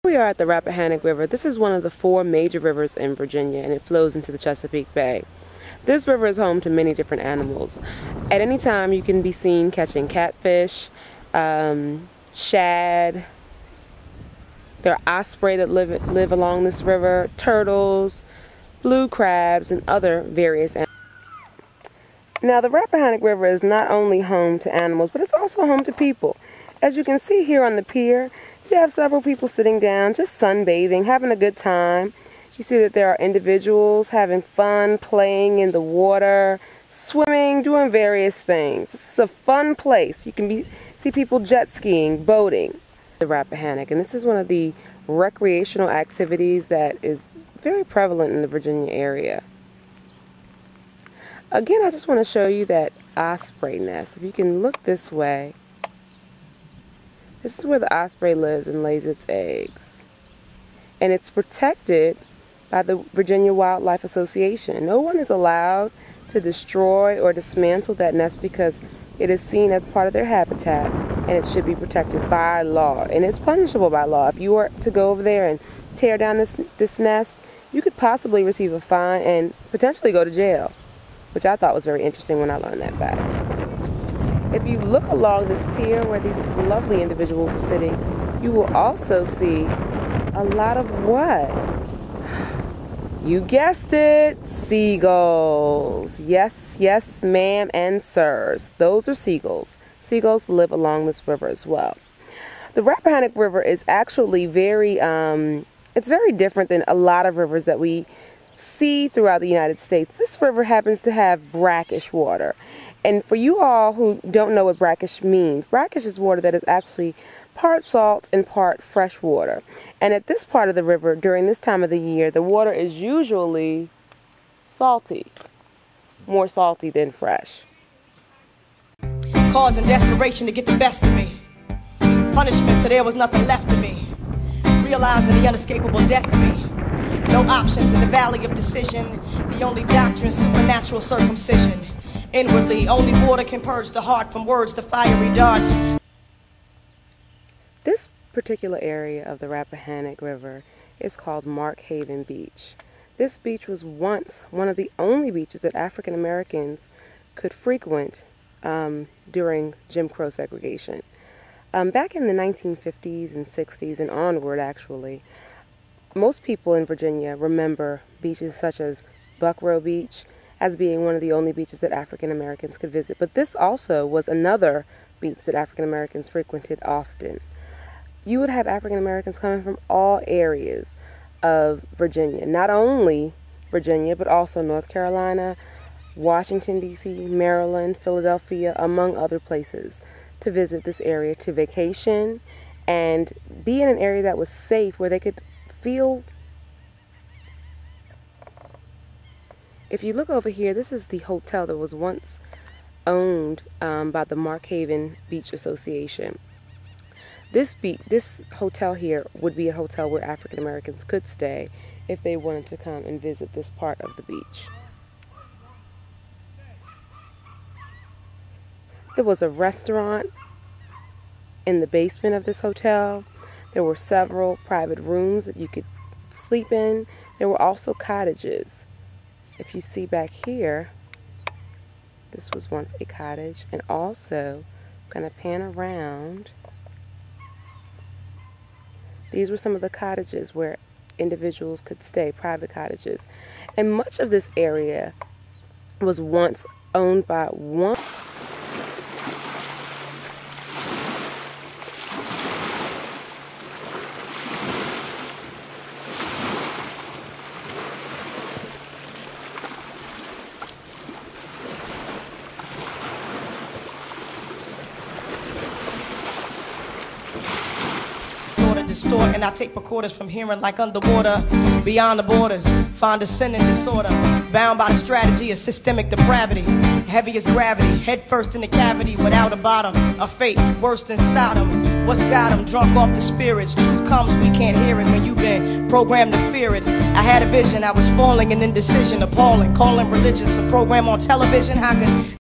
We are at the Rappahannock River. This is one of the 4 major rivers in Virginia, and it flows into the Chesapeake Bay. This river is home to many different animals. At any time you can be seen catching catfish, shad. There are osprey that live along this river, turtles, blue crabs, and other various animals. Now the Rappahannock River is not only home to animals, but it's also home to people. As you can see here on the pier, you have several people sitting down, just sunbathing, having a good time. You see that there are individuals having fun, playing in the water, swimming, doing various things. This is a fun place. You can see people jet skiing, boating. The Rappahannock, and this is one of the recreational activities that is very prevalent in the Virginia area. Again, I just want to show you that osprey nest. If you can look this way, this is where the osprey lives and lays its eggs. And it's protected by the Virginia Wildlife Association. No one is allowed to destroy or dismantle that nest because it is seen as part of their habitat, and it should be protected by law. And it's punishable by law. If you were to go over there and tear down this nest, you could possibly receive a fine and potentially go to jail, which I thought was very interesting when I learned that fact. If you look along this pier where these lovely individuals are sitting, you will also see a lot of what? You guessed it, seagulls. Yes, yes, ma'am and sirs. Those are seagulls. Seagulls live along this river as well. The Rappahannock River is actually it's very different than a lot of rivers that we see throughout the United States. This river happens to have brackish water. And for you all who don't know what brackish means, brackish is water that is actually part salt and part fresh water. And at this part of the river, during this time of the year, the water is usually salty, more salty than fresh. Cause and desperation to get the best of me. Punishment till there was nothing left of me. Realizing the unescapable death of me. No options in the valley of decision. The only doctrine, supernatural circumcision. Inwardly, only water can purge the heart from words to fiery darts. This particular area of the Rappahannock River is called Mark Haven Beach. This beach was once one of the only beaches that African Americans could frequent during Jim Crow segregation. Back in the 1950s and 60s and onward, actually, most people in Virginia remember beaches such as Buckrow Beach as being one of the only beaches that African Americans could visit. But this also was another beach that African Americans frequented often. You would have African Americans coming from all areas of Virginia, not only Virginia, but also North Carolina, Washington, D.C., Maryland, Philadelphia, among other places, to visit this area, to vacation, and be in an area that was safe, where they could feel. If you look over here, this is the hotel that was once owned by the Mark Haven Beach Association. This hotel here would be a hotel where African Americans could stay if they wanted to come and visit this part of the beach. There was a restaurant in the basement of this hotel. There were several private rooms that you could sleep in. There were also cottages. If you see back here, this was once a cottage. And also, I'm going to pan around. These were some of the cottages where individuals could stay, private cottages. And much of this area was once owned by one. Distort, and I take recorders from hearing like underwater, beyond the borders, find a sin and disorder, bound by the strategy of systemic depravity, heavy as gravity, head first in the cavity, without a bottom, a fate worse than Sodom. What's got them drunk off the spirits? Truth comes, we can't hear it when you've been programmed to fear it. I had a vision, I was falling in indecision, appalling, calling religion some program on television. How could